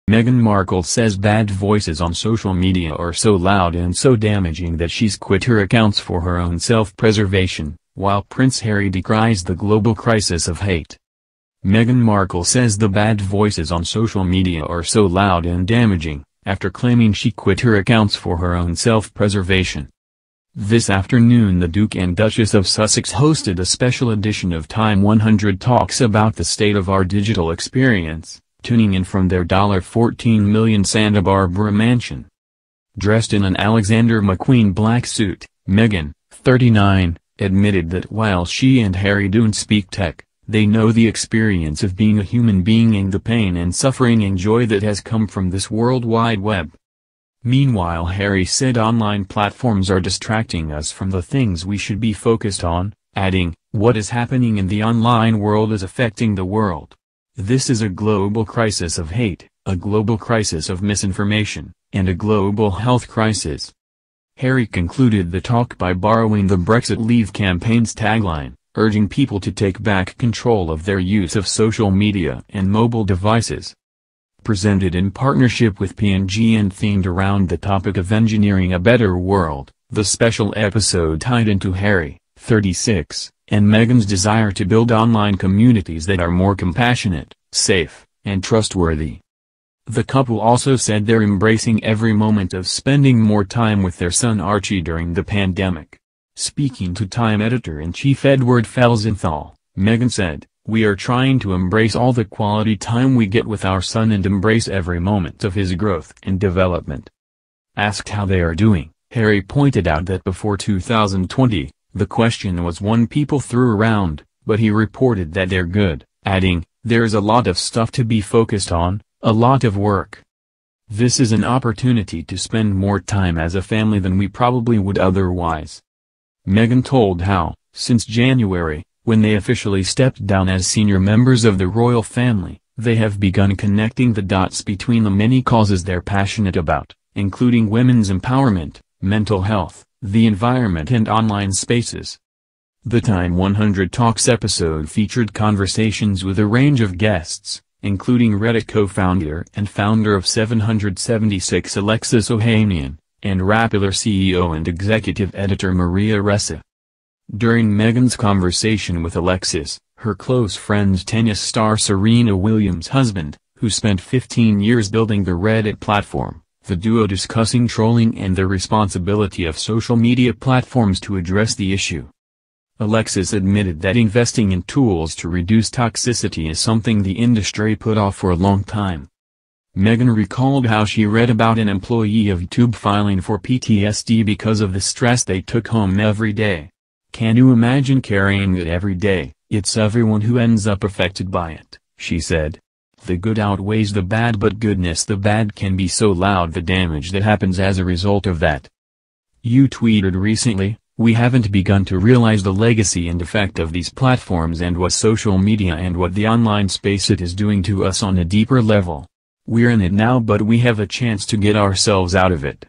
Meghan Markle says bad voices on social media are so loud and so damaging that she's quit her accounts for her own self-preservation, while Prince Harry decries the global crisis of hate. Meghan Markle says the bad voices on social media are so loud and damaging, after claiming she quit her accounts for her own self-preservation. This afternoon the Duke and Duchess of Sussex hosted a special edition of Time 100 Talks about the state of our digital experience, tuning in from their $14 million Santa Barbara mansion. Dressed in an Alexander McQueen black suit, Meghan, 39, admitted that while she and Harry don't speak tech, they know the experience of being a human being and the pain and suffering and joy that has come from this World Wide Web. Meanwhile, Harry said online platforms are distracting us from the things we should be focused on, adding, "What is happening in the online world is affecting the world. This is a global crisis of hate, a global crisis of misinformation, and a global health crisis." Harry concluded the talk by borrowing the Brexit Leave campaign's tagline, urging people to take back control of their use of social media and mobile devices. Presented in partnership with P&G and themed around the topic of engineering a better world, the special episode tied into Harry, 36, and Meghan's desire to build online communities that are more compassionate, safe, and trustworthy. The couple also said they're embracing every moment of spending more time with their son Archie during the pandemic. Speaking to Time editor-in-chief Edward Felsenthal, Meghan said, "We are trying to embrace all the quality time we get with our son and embrace every moment of his growth and development." Asked how they are doing, Harry pointed out that before 2020, the question was one people threw around, but he reported that they're good, adding, "There's a lot of stuff to be focused on, a lot of work. This is an opportunity to spend more time as a family than we probably would otherwise." Meghan told how, since January, when they officially stepped down as senior members of the royal family, they have begun connecting the dots between the many causes they're passionate about, including women's empowerment, mental health, the environment and online spaces. The Time 100 Talks episode featured conversations with a range of guests, including Reddit co-founder and founder of 776 Alexis Ohanian, and Rappler CEO and executive editor Maria Ressa. During Meghan's conversation with Alexis, her close friend tennis star Serena Williams' husband, who spent 15 years building the Reddit platform, the duo discussing trolling and the responsibility of social media platforms to address the issue. Alexis admitted that investing in tools to reduce toxicity is something the industry put off for a long time. Meghan recalled how she read about an employee of YouTube filing for PTSD because of the stress they took home every day. "Can you imagine carrying it every day? It's everyone who ends up affected by it," she said. "The good outweighs the bad, but goodness, the bad can be so loud, the damage that happens as a result of that." You tweeted recently, "We haven't begun to realize the legacy and effect of these platforms and what social media and what the online space it is doing to us on a deeper level. We're in it now, but we have a chance to get ourselves out of it."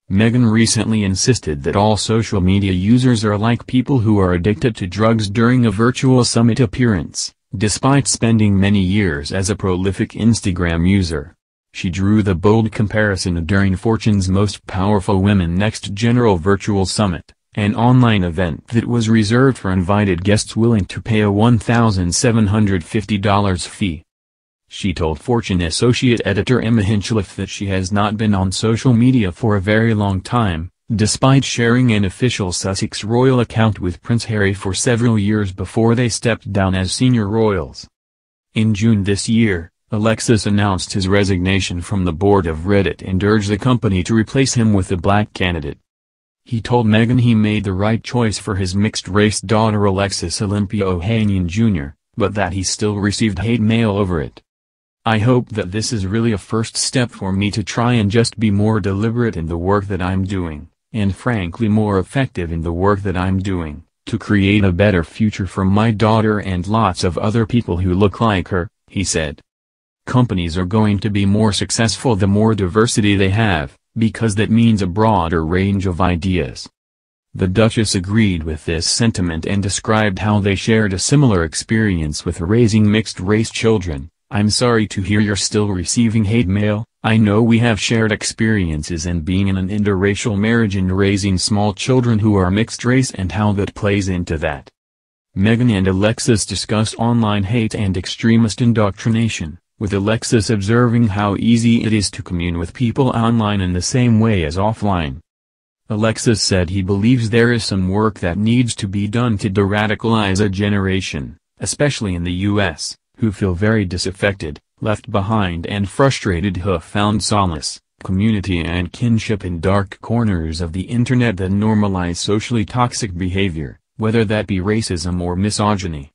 Meghan recently insisted that all social media users are like people who are addicted to drugs during a virtual summit appearance, despite spending many years as a prolific Instagram user. She drew the bold comparison during Fortune's Most Powerful Women Next General Virtual Summit, an online event that was reserved for invited guests willing to pay a $1,750 fee. She told Fortune associate editor Emma Hinchliffe that she has not been on social media for a very long time, despite sharing an official Sussex royal account with Prince Harry for several years before they stepped down as senior royals. In June this year, Alexis announced his resignation from the board of Reddit and urged the company to replace him with a black candidate. He told Meghan he made the right choice for his mixed-race daughter Alexis Olympia Ohanian Jr., but that he still received hate mail over it. "I hope that this is really a first step for me to try and just be more deliberate in the work that I'm doing, and frankly more effective in the work that I'm doing, to create a better future for my daughter and lots of other people who look like her," he said. Companies are going to be more successful the more diversity they have, because that means a broader range of ideas. The Duchess agreed with this sentiment and described how they shared a similar experience with raising mixed-race children. I'm sorry to hear you're still receiving hate mail. I know we have shared experiences in being in an interracial marriage and raising small children who are mixed race and how that plays into that." Meghan and Alexis discussed online hate and extremist indoctrination, with Alexis observing how easy it is to commune with people online in the same way as offline. Alexis said he believes there is some work that needs to be done to de-radicalize a generation, especially in the U.S., who feel very disaffected, left behind and frustrated, who found solace, community and kinship in dark corners of the internet that normalize socially toxic behavior, whether that be racism or misogyny.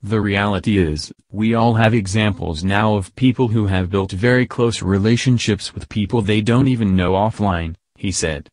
"The reality is, we all have examples now of people who have built very close relationships with people they don't even know offline," he said.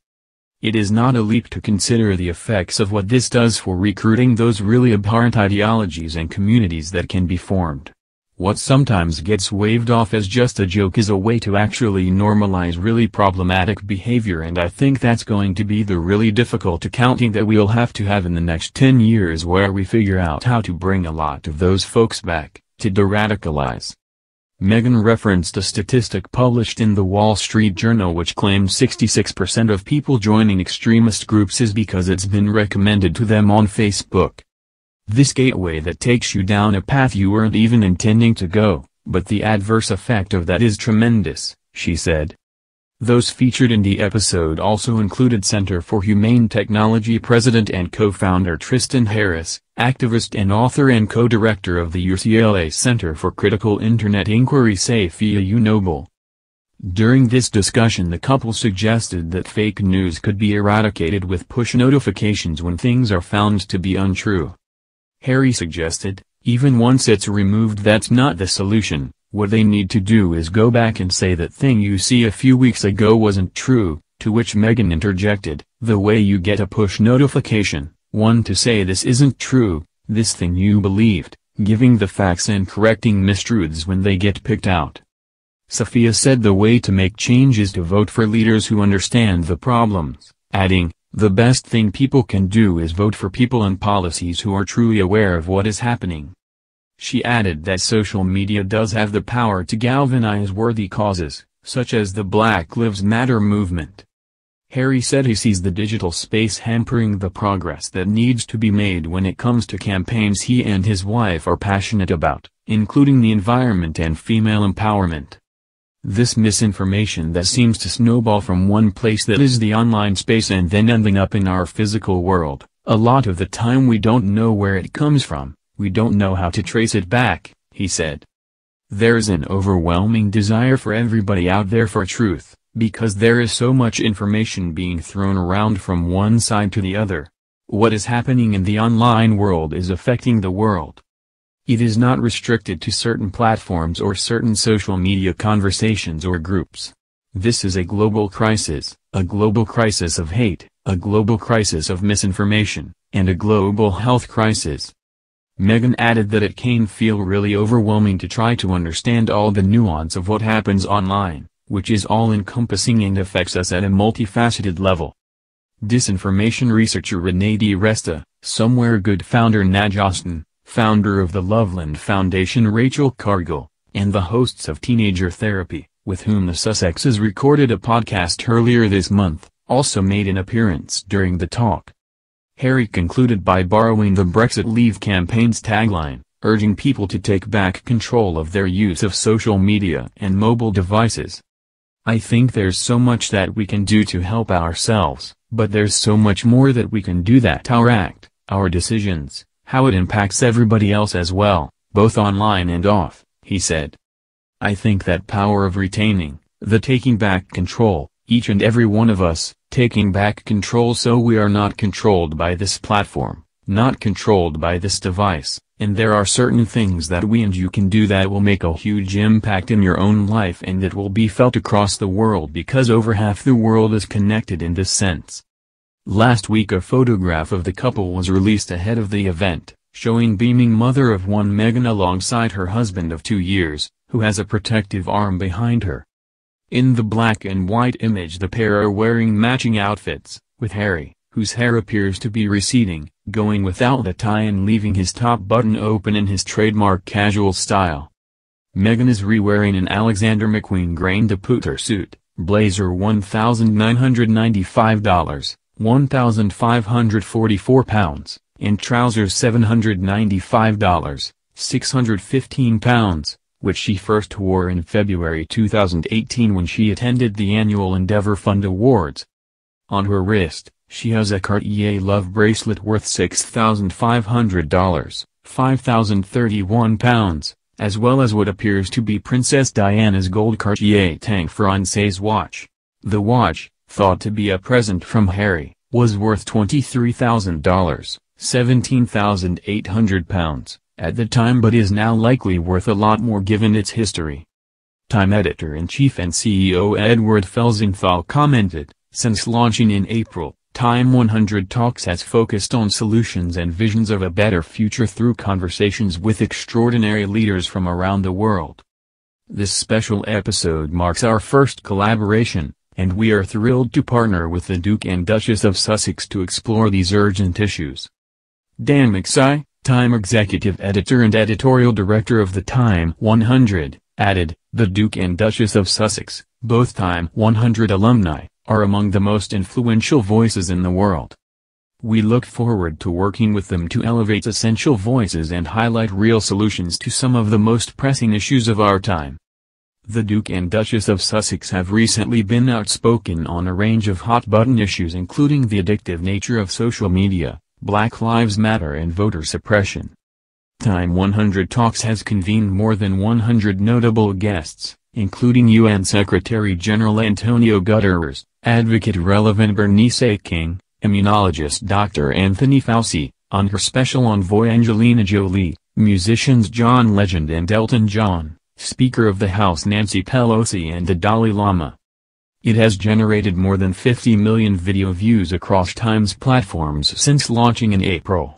"It is not a leap to consider the effects of what this does for recruiting those really abhorrent ideologies and communities that can be formed. What sometimes gets waved off as just a joke is a way to actually normalize really problematic behavior, and I think that's going to be the really difficult accounting that we'll have to have in the next 10 years, where we figure out how to bring a lot of those folks back, to de-radicalize." Meghan referenced a statistic published in the Wall Street Journal which claimed 66% of people joining extremist groups is because it's been recommended to them on Facebook. "This gateway that takes you down a path you weren't even intending to go, but the adverse effect of that is tremendous," she said. Those featured in the episode also included Center for Humane Technology president and co-founder Tristan Harris, activist and author and co-director of the UCLA Center for Critical Internet Inquiry Safiya Noble. During this discussion, the couple suggested that fake news could be eradicated with push notifications when things are found to be untrue. Harry suggested, even once it's removed, that's not the solution. What they need to do is go back and say that thing you see a few weeks ago wasn't true, to which Meghan interjected, "The way you get a push notification, one to say this isn't true, this thing you believed, giving the facts and correcting mistruths when they get picked out." Safiya said the way to make change is to vote for leaders who understand the problems, adding, "The best thing people can do is vote for people and policies who are truly aware of what is happening." She added that social media does have the power to galvanize worthy causes, such as the Black Lives Matter movement. Harry said he sees the digital space hampering the progress that needs to be made when it comes to campaigns he and his wife are passionate about, including the environment and female empowerment. This misinformation that seems to snowball from one place, that is the online space, and then ending up in our physical world, a lot of the time we don't know where it comes from. We don't know how to trace it back, he said. There's an overwhelming desire for everybody out there for truth, because there is so much information being thrown around from one side to the other. What is happening in the online world is affecting the world. It is not restricted to certain platforms or certain social media conversations or groups. This is a global crisis of hate, a global crisis of misinformation, and a global health crisis. Meghan added that it can feel really overwhelming to try to understand all the nuance of what happens online, which is all-encompassing and affects us at a multifaceted level. Disinformation researcher Renee DiResta, Somewhere Good founder Naj Austin, founder of the Loveland Foundation Rachel Cargill, and the hosts of Teenager Therapy, with whom the Sussexes recorded a podcast earlier this month, also made an appearance during the talk. Harry concluded by borrowing the Brexit Leave campaign's tagline, urging people to take back control of their use of social media and mobile devices. I think there's so much that we can do to help ourselves, but there's so much more that we can do, that our act, our decisions, how it impacts everybody else as well, both online and off, he said. I think that power of retaining, the taking back control, each and every one of us, taking back control so we are not controlled by this platform, not controlled by this device, and there are certain things that we and you can do that will make a huge impact in your own life and that will be felt across the world, because over half the world is connected in this sense. Last week a photograph of the couple was released ahead of the event, showing beaming mother of one Meghan alongside her husband of 2 years, who has a protective arm behind her. In the black and white image the pair are wearing matching outfits, with Harry, whose hair appears to be receding, going without the tie and leaving his top button open in his trademark casual style. Meghan is re-wearing an Alexander McQueen Grain de Poutre suit, blazer $1,995, 1,544 pounds, and trousers $795, 615 pounds, which she first wore in February 2018 when she attended the annual Endeavour Fund Awards. On her wrist, she has a Cartier love bracelet worth $6,500, 5,031 pounds, as well as what appears to be Princess Diana's gold Cartier Tank Française watch. The watch, thought to be a present from Harry, was worth $23,000, 17,800 pounds, at the time, but is now likely worth a lot more given its history. Time editor-in-chief and CEO Edward Felsenthal commented, "Since launching in April, Time 100 Talks has focused on solutions and visions of a better future through conversations with extraordinary leaders from around the world. This special episode marks our first collaboration, and we are thrilled to partner with the Duke and Duchess of Sussex to explore these urgent issues." Dan McSay, Time executive editor and editorial director of the Time 100, added, "The Duke and Duchess of Sussex, both Time 100 alumni, are among the most influential voices in the world. We look forward to working with them to elevate essential voices and highlight real solutions to some of the most pressing issues of our time." The Duke and Duchess of Sussex have recently been outspoken on a range of hot-button issues, including the addictive nature of social media, Black Lives Matter and voter suppression. Time 100 Talks has convened more than 100 notable guests, including UN Secretary-General Antonio Guterres, advocate relevant Bernice King, immunologist Dr. Anthony Fauci, on her special envoy Angelina Jolie, musicians John Legend and Elton John, Speaker of the House Nancy Pelosi and the Dalai Lama. It has generated more than 50 million video views across Time's platforms since launching in April.